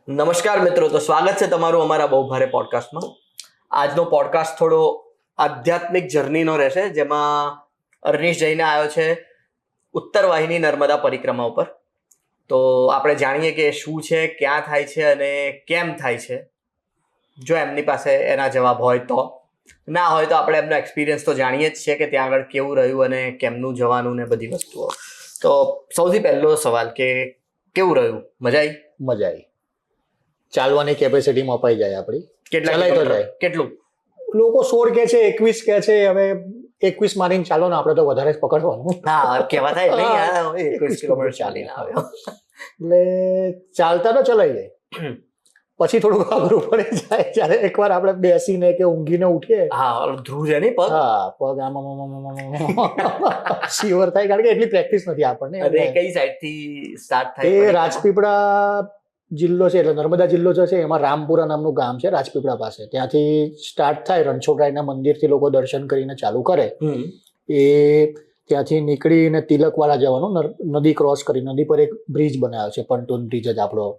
નમસ્કાર મિત્રો, તો સ્વાગત છે તમારું અમારા બહુ ભારે પોડકાસ્ટમાં. આજનો પોડકાસ્ટ થોડો આધ્યાત્મિક જર્નીનો રહેશે, જેમાં અર્નિશ જઈને આવ્યો છે ઉત્તર વાહિની નર્મદા પરિક્રમા ઉપર. તો આપણે જાણીએ કે શું છે, ક્યાં થાય છે અને કેમ થાય છે. જો એમની પાસે એના જવાબ હોય તો, ના હોય તો આપણે એમનો એક્સપિરિયન્સ તો જાણીએ જ છે કે ત્યાં આગળ કેવું રહ્યું અને કેમનું જવાનું ને બધી વસ્તુઓ. તો સૌથી પહેલો સવાલ કે કેવું રહ્યું? મજા આવી? મજા આવી. ચાલવાની કેપેસિટી મપાઈ જાય આપણી. કેટલું? લોકો 16 કે છે, 21 કે છે. હવે 21 મારીને ચાલો ને, આપણે તો વધારે જ પકડવાનું. હા, કેવા થાય નહીં, 21 કિલોમીટર ચાલીને આવ્યો. એટલે ચાલતા તો ચલાઈ જાય, પછી થોડું અઘરું પડી જાય જ્યારે એકવાર આપણે બેસીને કે ઊંઘીને ઉઠીએ. હા, ધ્રુવ છે નહીં પગ. હા, પગ આમાં શિવર થાય, કારણ કે એટલી પ્રેક્ટિસ નથી આપણને. અને કઈ સાઈડ થી સ્ટાર્ટ થાય? એ રાજપીપળા જિલ્લો છે, એટલે નર્મદા જિલ્લો જે છે, એમાં રામપુરા નામનું ગામ છે રાજપીપળા પાસે. ત્યાંથી સ્ટાર્ટ થાય, રણછોડરાયના મંદિરથી લોકો દર્શન કરીને ચાલુ કરે. એ ત્યાંથી નીકળીને તિલકવાડા જવાનું, નદી ક્રોસ કરી. નદી પર એક બ્રિજ બનાવ્યો છે, પંટોન બ્રિજ જ આપણો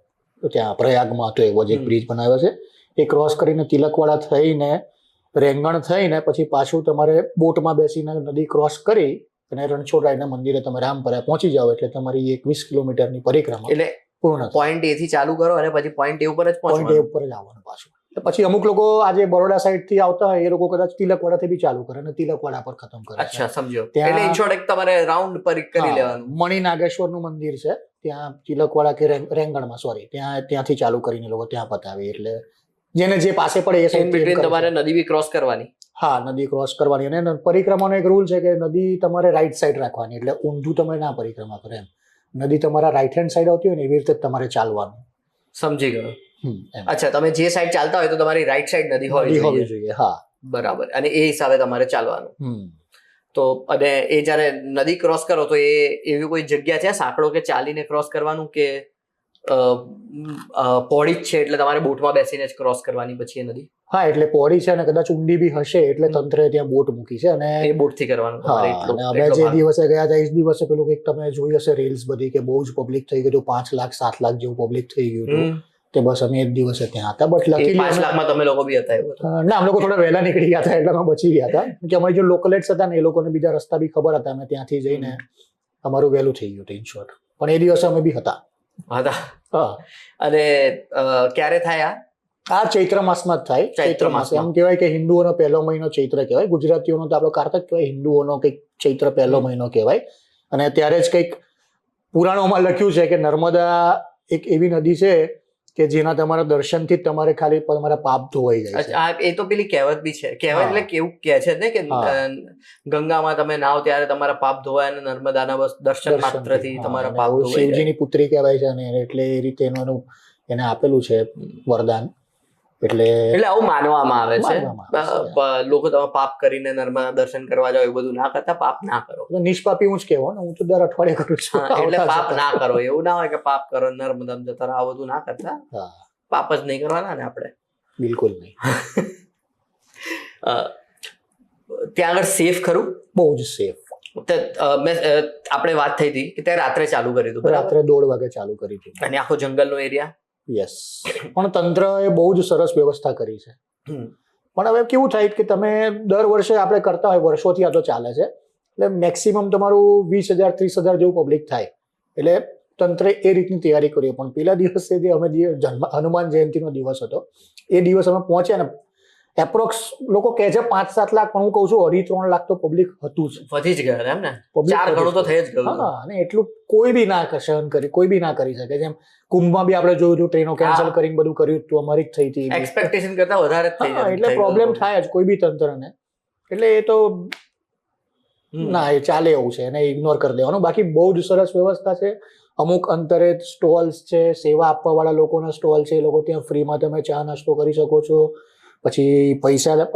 ત્યાં પ્રયાગમાં હતો, એવો જ એક બ્રિજ બનાવ્યો છે. એ ક્રોસ કરીને તિલકવાડા થઈને રેંગણ થઈને પછી પાછું તમારે બોટમાં બેસીને નદી ક્રોસ કરી અને રણછોડરાયના મંદિરે તમે રામપરા પહોંચી જાઓ, એટલે તમારી 21 કિલોમીટરની પરિક્રમા એટલે પૂર્ણ. પોઈન્ટ એ થી ચાલુ કરો અને પછી પોઈન્ટ એ ઉપર જ પોઈન્ટ એ ઉપર જ આવવાનું પાછું. પછી અમુક લોકો આજે બરોડા સાઈડ થી આવતા હોય, એ લોકો કદાચ તિલકવાડા થી બી ચાલુ કરે અને તિલકવાડા પર ખતમ કરે. અચ્છા, સમજો. એટલે ઇન શોર્ટ એક તમારે રાઉન્ડ પર કરી લેવાનું. મણિ નાગેશ્વરનું મંદિર છે ત્યાં, તિલકવાડા કે રેંગણમાં, સોરી, ત્યાંથી ચાલુ કરીને લોકો ત્યાં પતાવે. એટલે જેને જે પાસે પડે એ સાઈડ તમારે નદી બી ક્રોસ કરવાની. હા, નદી ક્રોસ કરવાની. અને પરિક્રમાનો એક રૂલ છે કે નદી તમારે રાઈટ સાઈડ રાખવાની, એટલે ઊંધું તમે ના પરિક્રમા કરો. એમ નદી તમારા રાઈટ હેન્ડ સાઈડ આવતી હોય ને, એવી રીતે તમારે ચાલવાનું. સમજી ગયો. અચ્છા, તમે જે સાઈડ ચાલતા હોય તો તમારી રાઈટ સાઈડ નદી હોવી જોઈએ. હા, બરાબર. અને એ હિસાબે તમારે ચાલવાનું. તો અને એ જયારે નદી ક્રોસ કરો તો એ એવી કોઈ જગ્યા છે સાંકડો કે ચાલીને ક્રોસ કરવાનું, કે પહોળી જ છે એટલે તમારે બોટમાં બેસીને જ ક્રોસ કરવાની પછી એ નદી? હા, એટલે પહોળી છે અને કદાચ ઊંડી બી હશે, એટલે તંત્રે ત્યાં બોટ મૂકી છે અને એ બોટ થી કરવાનું. અમે જે દિવસે ગયા હતા એ દિવસે પેલું એક તમે જોઈ હશે રીલ્સ બધી, કે બહુ જ પબ્લિક થઈ ગયું, 5 લાખ 7 લાખ જેવું પબ્લિક થઈ ગયું હતું. તે બસ અમે એક દિવસે ત્યાં હતા. બટ લકીલી 5 લાખમાં તમે લોકો બી હતા? ના, અમે લોકો થોડા વહેલા નીકળી ગયા હતા એટલે અમે બચી ગયા હતા, કે અમારી જો લોકલેટ્સ હતા ને, એ લોકોને બીજા રસ્તા બી ખબર હતા. અમે ત્યાંથી જઈને અમારું વહેલું થઈ ગયું ઇન શોર્ટ. પણ એ દિવસે અમે બી હતા. હા. અને ક્યારે થાય આ ચૈત્ર માસમાં જ થાય. ચૈત્ર માસ એમ કહેવાય કે હિન્દુઓનો પહેલો મહિનો ચૈત્ર કહેવાય. ગુજરાતીઓનો તો આપણો કારતક કહેવાય, હિન્દુઓનો કંઈક ચૈત્ર પહેલો મહિનો કહેવાય. અને ત્યારે જ કંઈક પુરાણોમાં લખ્યું છે કે નર્મદા એક એવી નદી છે કે જેના તમારા દર્શનથી જ તમારે ખાલી તમારા પાપ ધોવાઈ જાય છે. એ તો પેલી કહેવત બી છે. કહેવત એટલે કેવું કહે છે ને કે ગંગામાં તમે નાવ ત્યારે તમારા પાપ ધોવાય અને નર્મદાના બસ દર્શન માત્રથી તમારા પાપ ધોવાય. શિવજીની પુત્રી કહેવાય છે અને એટલે એ રીતે એનું એને આપેલું છે વરદાન. એટલે આવું માનવામાં આવે છે. લોકો તમે પાપ કરીને નર્મદા દર્શન કરવા જાવ, એ બધું ના કરતા, પાપ ના કરો. નિષ્પાપી હું જ કહેવાય ને, હું તો દર અઠવાડિયે કરું છું. એટલે પાપ ના કરો, એવું ના હોય કે પાપ કરો નર્મદા જતા રહો, આ બધું ના કરતા. પાપ જ નહીં કરવાના ને આપણે, બિલકુલ નહીં. ત્યાં આગળ સેફ ખરું? બહુ જ સેફ. આપણે વાત થઈ હતી કે ત્યાં રાત્રે ચાલુ કરી હતું. રાત્રે 1:30 વાગે ચાલુ કરી હતી. અને આખો જંગલનો એરિયા? યસ. પણ તંત્ર એ બહુ જ સરસ વ્યવસ્થા કરી છે. પણ હવે કેવું થાય કે તમે દર વર્ષે આપણે કરતા હોય, વર્ષોથી આ તો ચાલે છે, એટલે મેક્સિમમ તમારું 20,000 30,000 જેવું પબ્લિક થાય. એટલે તંત્રે એ રીતની તૈયારી કરી. પણ પેલા દિવસે જે અમે હનુમાન જયંતિનો દિવસ હતો, એ દિવસ અમે પહોંચ્યા ને, એપ્રોક્સ લોકો કહે છે 5-7 લાખ, પણ હું કહું છું 2.5-3 લાખ તો પબ્લિક હતું જ. વધી જ ગયા એમ ને, 4 ગણું તો થઈ જ ગયું. હા, અને એટલું કોઈ બી ના સહન કરી, કોઈ બી ના કરી શકે. જેમ કુંભમાં બી આપણે જોયું હતું, ટ્રેનો કેન્સલ કરીને બધું કર્યું હતું, અમારી જ થઈ હતી. એક્સપેક્ટેશન કરતા વધારે થઈ જાય, એટલે પ્રોબ્લેમ થાય જ કોઈ બી તંત્રને. એટલે એ તો ના, એ ચાલે એવું છે, એને ઇગ્નોર કરી દેવાનું. બાકી બહુ જ સરસ વ્યવસ્થા છે. અમુક અંતરે સ્ટોલ્સ છે, સેવા આપવા વાળા લોકોના સ્ટોલ છે, એ લોકો ત્યાં ફ્રીમાં તમે ચા નાસ્તો કરી શકો છો. પછી પૈસા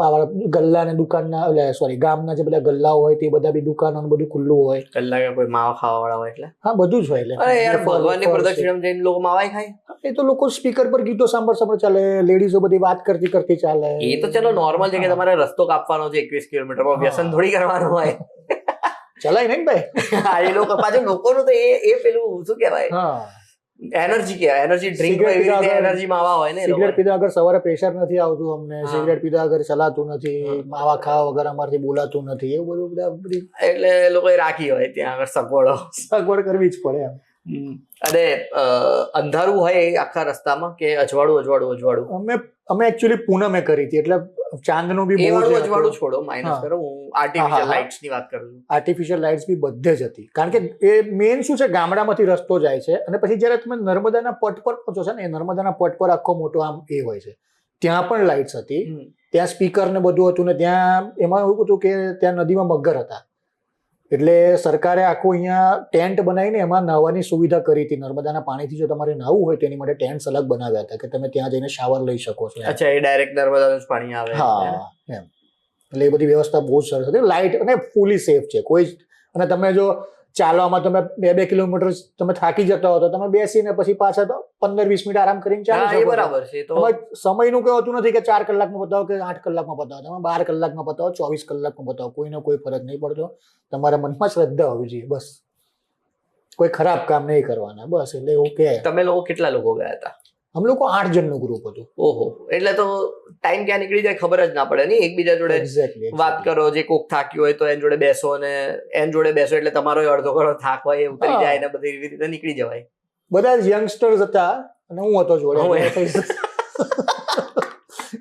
ગલ્લાની દુકાનના, સોરી, ગામના જે બધા ગલ્લાઓ હોય તે બધા બી દુકાનો બધું ખુલ્લું હોય. ગલ્લા કોઈ માવા ખાવા વાળા હોય એટલે? હા, બધું જ હોય. એટલે યાર, ભગવાનની પ્રદક્ષિણામાં જઈને લોકો માવાય ખાય. એ તો લોકો સ્પીકર પર ગીતો સાંભળ ચાલે, લેડીઝો બધી વાત કરતી ચાલે. એ તો ચલો નોર્મલ છે કે તમારે રસ્તો કાપવાનો છે 21 કિલોમીટર, વ્યસન થોડી કરવાનું હોય. ચલાય નહીં ભાઈ. હા, એ લોકો પાછું લોકોનું તો એ પેલું શું કહેવાય, એનર્જી કે એનર્જી ડ્રિંક Cigarette એવી રીતે પીધા વગર- એનર્જી માવા હોય ને એ સિગરેટ લોકોને. પીધા વગર સવારે પ્રેશર નથી આવતું અમને, હા. સિગરેટ પીધા વગર ચલાતું નથી, હા. માવા ખાવા વગર અમારથી બોલાતું નથી, એવું બધું બધી એટલે એ લોકોએ રાખી હોય ત્યાં આગળ સગવડો. સગવડ કરવી જ પડે એમ. અને અંધારું હોય એ આખા રસ્તામાં કે અજવાળું અમે એકચ્યુઅલી પૂનમે કરી હતી, એટલે ચાંદનું બી એ બહુ વાળું જ અજવાળું છોડો, માઇનસ હા. કરો, હું હા, આર્ટિફિશિયલ હા. લાઇટ્સ ની વાત કરું છું. આર્ટિફિશિયલ લાઇટ્સ બી બધે જ હતી, કારણ કે એ મેઇન શું છે, ગામડામાંથી રસ્તો જાય છે અને પછી જ્યારે તમે નર્મદાના પટ પર પહોંચો છો ને, એ નર્મદાના પટ પર આખો મોટો આમ એ હોય છે, ત્યાં પણ લાઇટ્સ હતી, ત્યાં સ્પીકર ને બધું હતું ને ત્યાં એમાં એવું હતું કે ત્યાં નદીમાં મગર હતા, એટલે સરકારે આખું અહીંયા ટેન્ટ બનાવીને એમાં નાહવાની સુવિધા કરી હતી. નર્મદાના પાણીથી જો તમારે નાહવું હોય તેની માટે ટેન્ટ્સ અલગ બનાવ્યા હતા કે તમે ત્યાં જઈને શાવર લઈ શકો છો. અચ્છા, એ ડાયરેક્ટ નર્મદાનું જ પાણી આવે. હા એમ, એટલે એ બધી વ્યવસ્થા બહુ જ સરસ હતી. લાઇટ અને ફૂલી સેફ છે કોઈ જ. અને તમે જો ચાલવામાં તમે 2 કિલોમીટર તમે થાકી જતા હો તો તમે બેસીને પછી પાછા તો 15-20 મિનિટ આરામ કરીને ચાલી હા, એ શકો છો. બરાબર છે. તો તમારે સમયનું કોઈ હોતું નથી કે 4 કલાકમાં પતાવો કે 8 કલાકમાં પતાવો, તમે 12 કલાકમાં પતાવો, 24 કલાકમાં પતાવો, કોઈને કોઈ ફરક નહીં પડતો. તમારા મનમાં શ્રદ્ધા હોવી જોઈએ બસ, કોઈ ખરાબ કામ નહીં કરવાના બસ. એટલે એવું કે તમે લોકો કેટલા લોકો ગયા હતા? અમે લોકો 8 જણનું ગ્રુપ હતું. ઓહો, એટલે તો ટાઈમ ક્યાં નીકળી જાય ખબર જ ના પડે નહીં. એકબીજા જોડે એક્ઝેક્ટલી વાત કરો, જે કોક થાક્યું હોય તો એની જોડે બેસો, અને એની જોડે બેસો એટલે તમારો અડધો ઘણો થાક હોય એ ઉતરી હા. જાય ને બધી એવી રીતે નીકળી જવાય. બધા યંગસ્ટર્સ હતા અને હું હતો જોડે, હું એટલે થઈ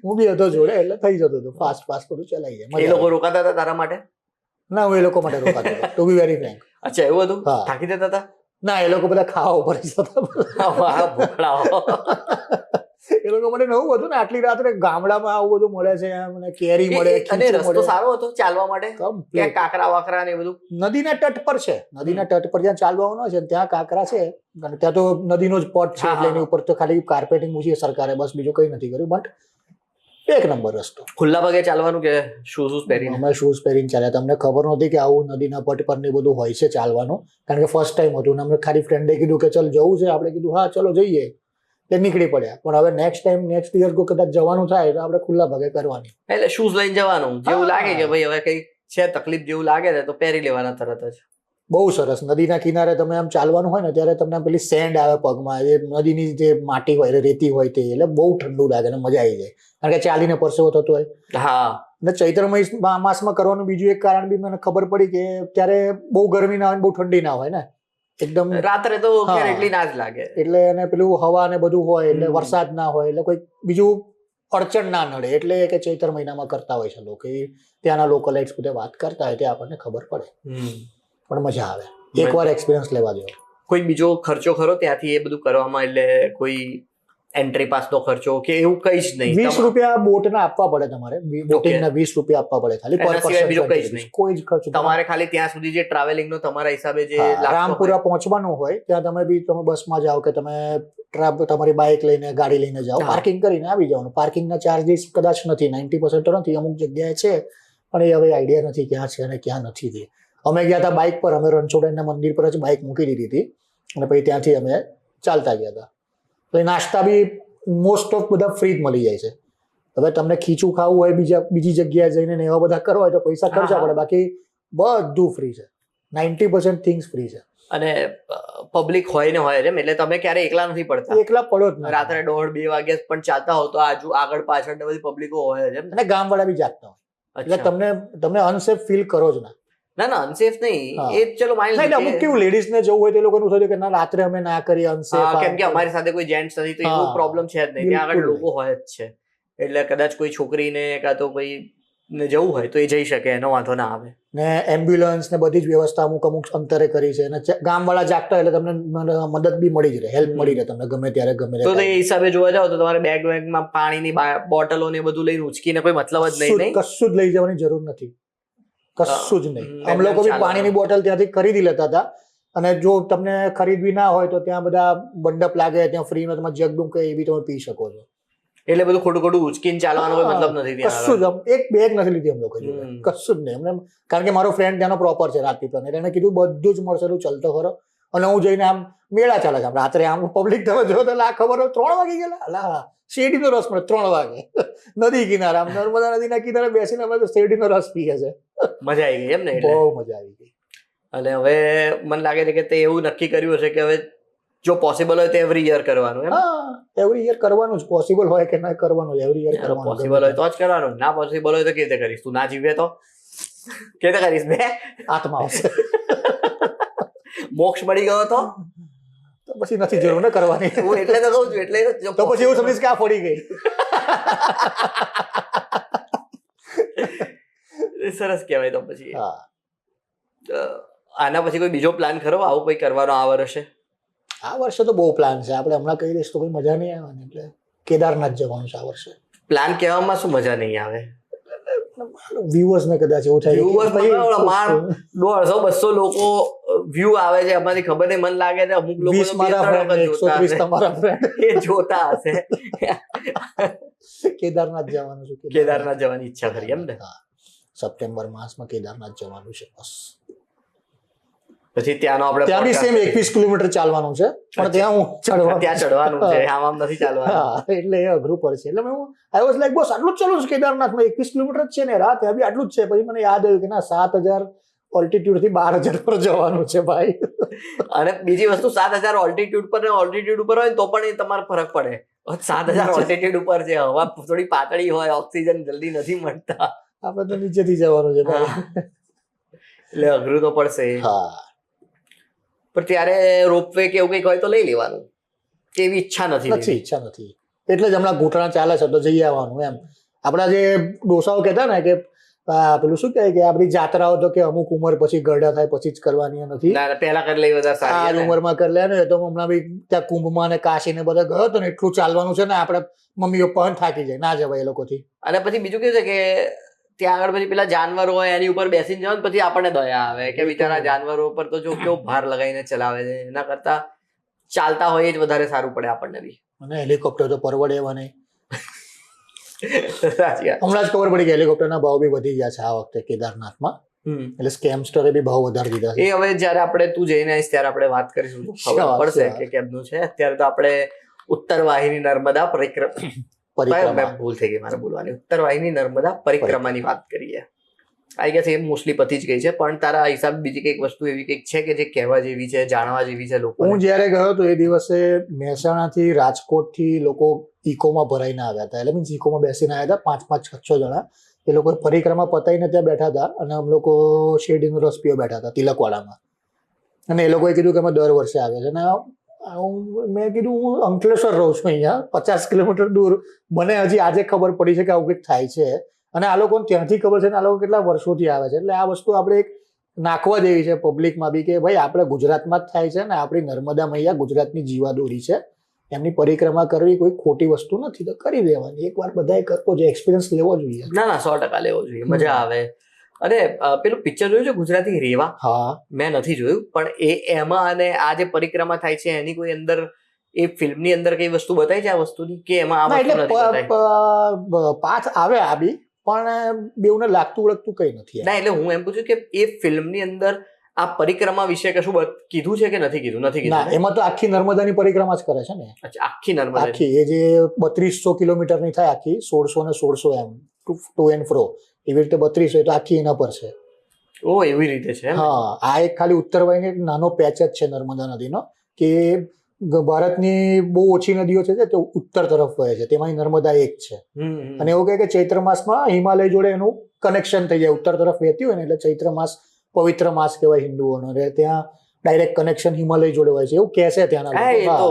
હું બી હતો જોડે, એટલે થઈ જતું હતું, ફાસ્ટ ફાસ્ટ બધું ચલાઈ જાય. એ મજા લોકો આવે. રોકાતા હતા તારા માટે? ના, હું એ લોકો માટે રોકાતો હતો, ટુ બી વેરી ફ્રેન્ક. અચ્છા, એવું હતું? હા. થાકી જતા હતા? ના, એ લોકો બધા ખાવા ઉપર જ હતા. વાહ, ભોળાઓ. એ લોકો માટે નવું હતું ને, આટલી રાત્રે ગામડામાં આવું બધું મળે છે એમ, અને કેરી મળે, અને ખીચું રસ્તો મળે. સારો હતો ચાલવા માટે? ક્યાં Complete. કાકરા વાકરા ને એ બધું? નદીના તટ પર છે, નદીના તટ પર જ્યાં ચાલવાનું હોય છે ત્યાં કાંકરા છે, અને ત્યાં તો નદીનો જ પટ છે, હા, એટલે હા. એની ઉપર તો ખાલી કાર્પેટિંગ મૂકી સરકારે, બસ બીજું કઈ નથી કર્યું. બટ એક નંબર રસ્તો. ખુલ્લા પગે ચાલવાનું કે શૂઝ પહેરીને? અમે શૂઝ પહેરીને ચાલ્યા. તમને ખબર નહોતી કે આવું નદીના પટ પર ને બધું હોય છે ચાલવાનું, કારણ કે ફર્સ્ટ ટાઈમ હતું ને અમને ખાલી ફ્રેન્ડે કીધું કે ચલ જવું છે, આપણે કીધું હા ચલો જઈએ, એટલે નીકળી પડ્યા. પણ હવે નેક્સ્ટ ટાઈમ નેક્સ્ટ યર કદાચ જવાનું થાય તો આપણે ખુલ્લા પગે કરવાની. એટલે શૂઝ લઈને જવાનું, જેવું હા. લાગે કે ભાઈ હવે કઈ છે તકલીફ જેવું લાગે ને તો પહેરી લેવાના તરત જ. બહુ સરસ. નદીના કિનારે તમે આમ ચાલવાનું હોય ને ત્યારે તમને આમ પેલી સેન્ડ આવે પગમાં, એ નદીની જે માટી હોય, રેતી હોય તે, એટલે બહુ ઠંડુ લાગે ને મજા આવી જાય, કારણ કે ચાલીને પરસેવો થતો હોય. હા, અને ચૈત્ર માસમાં કરવાનું બીજું એક કારણ બી મને ખબર પડી કે ત્યારે બહુ ગરમી ના હોય ને બહુ ઠંડી ના હોય ને, એકદમ. રાત્રે તો હા. ખેર એટલી ના જ લાગે. એટલે એને પેલું હવા ને બધું હોય, એટલે હમ. વરસાદ ના હોય, એટલે કોઈ બીજું અડચણ ના નડે, એટલે કે ચૈત્ર મહિનામાં કરતા હોય છે લોકો. એ ત્યાંના લોકલાઇટ્સ બધા વાત કરતા હોય તે આપણને ખબર પડે, પણ મજા આવે. એકવાર એક્સપિરિયન્સ લેવા જેવો. કોઈ બીજો ખર્ચો ખરો ત્યાંથી એ બધું કરવામાં? એટલે કોઈ એન્ટ્રી પાસ નો ખર્ચો કે એવું કઈ જ નહીં? 20 રૂપિયા બોટના આપવા પડે તમારે, બોટિંગના 20 રૂપિયા આપવા પડે ખાલી પર એના સિવાય બીજું પર્સન. કંઈ જ નહીં? કોઈ જ ખર્ચ તમારે ખાલી ત્યાં સુધી જે ટ્રાવેલિંગ નો તમારા હિસાબે જે હા, લાગતો રામપુરા હોય. પહોંચવાનું હોય ત્યાં તમે બસમાં જાઓ કે તમે તમારી બાઇક લઈને ગાડી લઈને જાઓ, હા. પાર્કિંગ કરીને આવી જવાનું. પાર્કિંગના ચાર્જીસ કદાચ નથી, 90% તો નથી, અમુક જગ્યાએ છે, પણ એ હવે આઈડિયા નથી ક્યાં છે અને ક્યાં નથી તે. અમે ગયા હતા બાઇક પર, અમે રણછોડરાયના મંદિર પર જ બાઇક મૂકી દીધી હતી અને પછી ત્યાંથી અમે ચાલતા ગયા હતા. તો નાસ્તા બી મોસ્ટ ઓફ બધા ફ્રી જ મળી જાય છે. હવે તમને ખીચું ખાવું હોય બીજી જગ્યાએ જઈને ને એવા બધા કરવા હોય તો પૈસા ખર્ચવા પડે, બાકી બધું ફ્રી છે. 90% થિંગ્સ ફ્રી છે. અને પબ્લિક હોય ને હોય એમ, એટલે તમે ક્યારે એકલા નથી પડતા? એકલા પડો જ ના. રાત્રે 1:30-2 વાગે પણ ચાલતા હો તો આગળ પાછળ ને બધી પબ્લિકો હોય જ એમ ને? અને ગામવાળા બી જાગતા હોય, એટલે અચ્છા. તમને અનસેફ ફીલ કરો જ ના. ના, અનસેફ નહીં, હા. એ ચલો માની એટલે અમુક કેવું લેડીઝ ને જવું હોય તો એ લોકોનું થયું કે ના રાત્રે અમે ના કરીએ અનસેફ. કેમ કે અમારી સાથે કોઈ જેન્ટ્સ નથી તો એવો હા. પ્રોબ્લેમ છે જ નહીં. ત્યાં આગળ બિલકુલ લોકો હોય જ છે, એટલે કદાચ કોઈ છોકરીને કાં તો કોઈ ને જવું હોય તો એ જઈ શકે, એનો વાંધો ના આવે. ને એમ્બ્યુલન્સ ને બધી જ વ્યવસ્થા અમુક અંતરે કરી છે, અને ગામવાળા જાગતા એટલે તમને મદદ બી મળી જ રહે, હેલ્પ મળી રહે તમને ગમે ત્યારે ગમે તો ત્યારે. એ હિસાબે જોવા જાવ તો તમારે બેગમાં પાણીની બોટલો ને બધું લઈને ઉચકીને કોઈ મતલબ જ નહીં. કશું જ લઈ જવાની જરૂર નથી, કશું જ નહીં. એમ અમે લોકો બી ચાલે. પાણીની બોટલ ત્યાંથી ખરીદી લેતા હતા, અને જો તમને ખરીદવી ના હોય તો ત્યાં બધા મંડપ લાગે, ત્યાં ફ્રીમાં તમે જગ ડુંક એ બી તમે પી શકો છો. એટલે બધું ખોટું ઉચકીને ચાલવાનો કોઈ મતલબ નથી ત્યાં કશું આગળ. જ એક બેગ નથી લીધી અમે લોકો જોડે, કશું જ નહીં. અમને કારણ કે મારો ફ્રેન્ડ ત્યાંનો પ્રોપર છે રાજપીપળાનો, એટલે એને કીધું બધું જ મળશે, તું ચાલતો ખરો. અને હું જઈને આમ મેળા ચાલે છે, રાત્રે આમ પબ્લિક તમે જો તો આ ખબર હોય 3 વાગી ગયેલા, અલા શેરડીનો રસ મળે 3 વાગે નદી કિનારે, આમ નર્મદા નદીના કિનારે બેસીને અમે તો શેરડીનો રસ પીએ છે. મજા આવી ગઈ એમ ને? બહુ મજા આવી ગઈ. અને હવે મને લાગે છે કે તે એવું નક્કી કર્યું હશે કે હવે જો પોસિબલ હોય તો એવરી યર કરવાનું એમ. હા, એવરી યર કરવાનું જ, પોસિબલ હોય કે ના કરવાનું, એવરી યર કરવાનું. પોસિબલ હોય તો જ કરવાનું, ના પોસિબલ હોય તો કેવી રીતે કરીશ? તું ના જીવે તો કેવી રીતે કરીશ? બે આત્મા આવશે મોક્ષ મળી ગયો તો પછી નથી જરૂર ને કરવાની. હું એટલે તો કહું છું, એટલે તો પછી એવું સમજીશ કે આ ફોડી ગઈ. સરસ કહેવાય. તો પછી હા, આના પછી કોઈ બીજો પ્લાન ખરો આવું કોઈ કરવાનો આ વર્ષે? આ વર્ષે તો બહુ પ્લાન છે. આપણે હમણાં કહી દઈશ તો કોઈ મજા નહીં આવવાની. એટલે કેદારનાથ જવાનું છે આ વર્ષે. પ્લાન કહેવામાં શું મજા નહીં આવે? વ્યુઅર્સ ને કદાચ એવું થાય કે ભાઈ 150-200 લોકો વ્યૂ આવે છે, એમાંથી ખબર નહીં, મન લાગે છે અમુક લોકો 20 મારા friend, 130 તમારા friend. એ જોતા હશે. કેદારનાથ જવાનું છે. કેદારનાથ જવાની ઈચ્છા ખરી એમ ને? હા, સપ્ટેમ્બર માસમાં કેદારનાથ જવાનું છે બસ. પછી ત્યાંનો આપણે ત્યાં બી સેમ 21 કિલોમીટર ચાલવાનું છે, પણ ત્યાં હું ત્યાં ચડવાનું છે, આમ નથી ચાલવાનું. હા, એટલે એ અઘરું પડશે. એટલે હું આઈ વોઝ લાઈક બસ આટલું જ ચાલુ છે કેદારનાથમાં, 21 કિલોમીટર જ છે ને રાત, ત્યાં બી આટલું જ છે. પછી મને યાદ આવ્યું કે ના, 7000 ઓલ્ટિટ્યુડ થી 12000 પર જવાનું છે ભાઈ. અને બીજી વસ્તુ 7000 ઓલ્ટિટ્યુડ પર ને ઓલ્ટિટ્યુડ ઉપર હોય તો પણ એ તમારે ફરક પડે. 7000 ઓલ્ટિટ્યુડ ઉપર છે, હવા થોડી પાતળી હોય, ઓક્સિજન જલ્દી નથી મળતા, આપણે તો નીચેથી જવાનું છે ભાઈ. એટલે અઘરું તો પડશે. હા, પણ ત્યારે રોપવે કે એવું કંઈક હોય તો લઈ લેવાનું, એવી ઈચ્છા નથી. ઈચ્છા નથી, એટલે જ હમણાં ઘૂંટણા ચાલે છે તો જઈ આવવાનું એમ. આપણા જે ડોસાઓ કહેતા ને કે પેલું શું કહે કે આપણી જાત્રાઓ તો કે અમુક ઉંમર પછી ગરડા થાય પછી જ કરવાની નથી, પહેલા કરી લઈ વધારે સારી. આ ઉંમરમાં કરી લે ને. તો હમણાં બી ત્યાં કુંભમાં ને કાશી ને બધા ગયો હતો ને, એટલું ચાલવાનું છે ને આપણે મમ્મી પપ્પા થાકી જાય, ના જવાય એ લોકોથી. અને પછી બીજું કેવું છે કે ત્યાં આગળ પછી પેલા જાનવરો હોય એની ઉપર બેસીને જવાનું, પછી આપણને દયા આવે કે બિચારા જાનવરો ઉપર તો જો કેવો ભાર લગાવીને ચલાવે છે, એના કરતા ચાલતા હોય એ જ વધારે સારું પડે આપણને બી. અને હેલિકોપ્ટર તો પરવડે એવા નહીં. સાચી વાત. હમણાં જ ખબર પડી કે હેલિકોપ્ટરના ભાવ બી વધી ગયા છે આ વખતે કેદારનાથમાં. એટલે સ્કેમસ્ટરે બી ભાવ વધારી દીધા છે. એ હવે જયારે આપણે તું જઈને આવીશ ત્યારે આપણે વાત કરીશું, ખબર પડશે કે કેમનું છે. અત્યારે તો આપણે ઉત્તર વાહિની નર્મદા પરિક્રમા, ભૂલ થઈ ગઈ મારે બોલવાની, ઉત્તર વાહિની નર્મદા પરિક્રમાની વાત કરીએ. આઈ ગેસ એ મોસ્ટલી પતી જ ગઈ છે, પણ તારા હિસાબ બીજી કઈક વસ્તુ એવી કઈક છે કે જે કહેવા જેવી છે, જાણવા જેવી છે લોકો? હું જયારે ગયો તો એ દિવસે મહેસાણાથી રાજકોટથી લોકો ઇકોમાં ભરાઈને આવ્યા હતા. એટલે મીન્સ ઇકોમાં બેસીને આવ્યા હતા 5-5, 6 જણા. એ લોકો પરિક્રમા પતાવીને ત્યાં બેઠા હતા અને અમે લોકો શેરડીનો રસ પીવા બેઠા હતા તિલકવાડામાં. અને એ લોકોએ કીધું કે અમે દર વર્ષે આવે છે. અને મેં કીધું હું અંકલેશ્વર રહું છું અહીંયા 50 કિલોમીટર દૂર, મને હજી આજે ખબર પડી છે કે આવું કંઈક થાય છે. અને આ લોકોને ત્યાંથી ખબર છે ને આ લોકો કેટલા વર્ષોથી આવે છે. એટલે આ વસ્તુ આપણે એક નાખવા જેવી છે પબ્લિકમાં બી કે ભાઈ આપણે ગુજરાતમાં જ થાય છે ને, આપણી નર્મદા મૈયા ગુજરાતની જીવાદોરી છે, એમની પરિક્રમા કરવી કોઈ ખોટી વસ્તુ નથી, તો કરી દેવાની. એકવાર બધાએ કરવો જોઈએ, એક્સપિરિયન્સ લેવો જોઈએ. ના 100% લેવો જોઈએ, મજા આવે. અને પેલું પિક્ચર જોયું છે ગુજરાતી રેવા? હા, મેં નથી જોયું, પણ એમાં અને આ જે પરિક્રમા થાય છે એની કોઈ અંદર એ ફિલ્મની અંદર કઈ વસ્તુ બતાવી છે આ વસ્તુની કે એમાં આ વસ્તુ નથી બતાવી? પાછ આવે આ બી, પણ બેઉને લાગતું વળગતું કઈ નથી. ના, એટલે હું એમ પૂછું કે એ ફિલ્મની અંદર આ પરિક્રમા વિશે કશું કીધું છે કે નથી કીધું? નથી કીધું. એમાં તો આખી નર્મદાની પરિક્રમા જ કરે છે ને. અચ્છા, આખી નર્મદા આખી એ જે 3200 કિલોમીટરની થાય આખી, 1600 ને 1600 એમ ટુ એન્ડ ફ્રો, એવી રીતે 3200, એ તો આખી એના પર છે. ઓ, એવી રીતે છે. હા, આ એક ખાલી ઉત્તર વાહિની એક નાનો પેચ જ છે નર્મદા નદીનો, કે ભારતની બહુ ઓછી નદીઓ છે તે ઉત્તર તરફ વહે છે, તેમાંની નર્મદા એક છે. અને એવું કહે કે ચૈત્ર માસમાં હિમાલય જોડે એનું કનેક્શન થઈ જાય, ઉત્તર તરફ વહેતી હોય ને એટલે ચૈત્ર માસ પવિત્ર માસ કહેવાય હિન્દુઓનો. ત્યાં ડાયરેક્ટ કનેક્શન હિમાલય જોડે હોય છે એવું કહે છે ત્યાંના લોકો.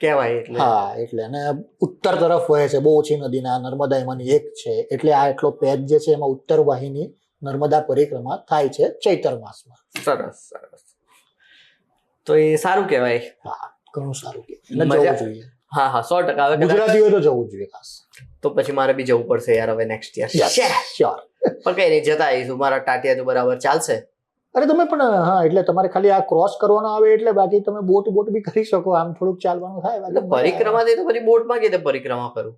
કહેવાય એટલે. હા, એટલે અને ઉત્તર તરફ વહે છે, બહુ ઓછી નદીના નર્મદા એમાંની એક છે. એટલે આ એટલો પેચ જે છે એમાં ઉત્તર વાહિની નર્મદા પરિક્રમા થાય છે ચૈત્ર માસમાં. સરસ સરસ. તો એ સારું કહેવાય. હા, ઘણું સારું કહેવાય, જવું જોઈએ. હા 100%. ગુજરાતીઓ તો જવું જોઈએ ખાસ. તો પછી મારે બી જવું પડશે યાર હવે નેક્સ્ટ યર. શ્યોર. પણ કઈ નહીં, જતા આવીશું. મારા ટાટિયા તો બરાબર ચાલશે. અરે તમે પણ હા, એટલે તમારે ખાલી આ ક્રોસ કરવાનો આવે એટલે, બાકી તમે બોટ બી કરી શકો, આમ થોડુંક ચાલવાનું થાય. પરિક્રમા થઈ તો પછી બોટમાં કે પરિક્રમા કરું?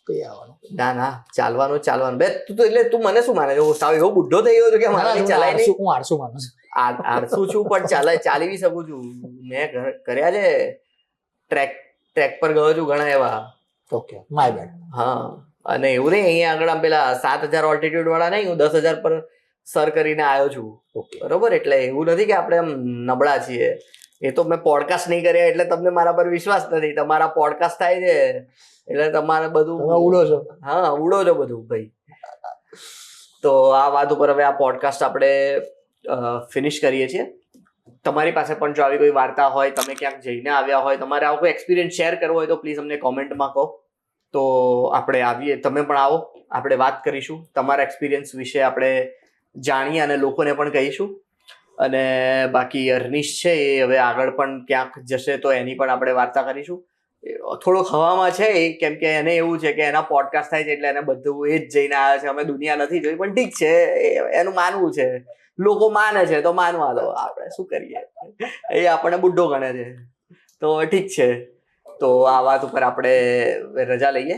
કઈ આવવાનું? ના ચાલવાનું બે તું તો. એટલે તું મને શું માને છે? સાવ એવો બુઢો થઈ ગયો કે મારે ચલાય નહીં? હું આળસુ માનું છું. આળસુ છું પણ ચાલી બી શકું છું. મેં કર્યા છે, ટ્રેક પર ગયો છું ઘણા એવા. Okay, my bad. હા, અને એવું નહીં, અહીંયા આગળ આમ પેલા 7000 ઓલ્ટિટ્યુડ વાળા નહીં, હું 10,000 પર સર કરીને આવ્યો છું. બરોબર, એટલે એવું નથી કે આપણે આમ નબળા છીએ. એ તો મેં પોડકાસ્ટ નહીં કર્યા એટલે તમને મારા પર વિશ્વાસ નથી. તમારા પોડકાસ્ટ થાય છે એટલે તમારે બધું તમે ઉડો છો. હા ઉડો છો બધું ભાઈ. તો આ વાત ઉપર હવે આ પોડકાસ્ટ આપણે ફિનિશ કરીએ છીએ. તમારી પાસે પણ જો આવી કોઈ વાર્તા હોય, તમે ક્યાંક જઈને આવ્યા હોય, તમારે આવો કોઈ એક્સપિરિયન્સ શેર કરવો હોય તો પ્લીઝ અમને કોમેન્ટમાં કહો. તો આપણે આવીએ, તમે પણ આવો, આપણે વાત કરીશું, તમારા એક્સપિરિયન્સ વિશે આપણે જાણીએ અને લોકોને પણ કહીશું. અને બાકી અર્નિશ છે એ હવે આગળ પણ ક્યાંક જશે તો એની પણ આપણે વાર્તા કરીશું. થોડોક હવામાં છે એ, કેમ કે એને એવું છે કે એના પોડકાસ્ટ થાય છે એટલે એને બધું એ જ જઈને આવ્યા છે. અમે દુનિયા નથી જોઈ, પણ ઠીક છે, એનું માનવું છે. લોકો માને છે તો માનવા દો, આપણે શું કરીએ, એ આપણને બુઢ્ઢો ગણે છે તો ઠીક છે. તો આ વાત ઉપર આપણે રજા લઈએ.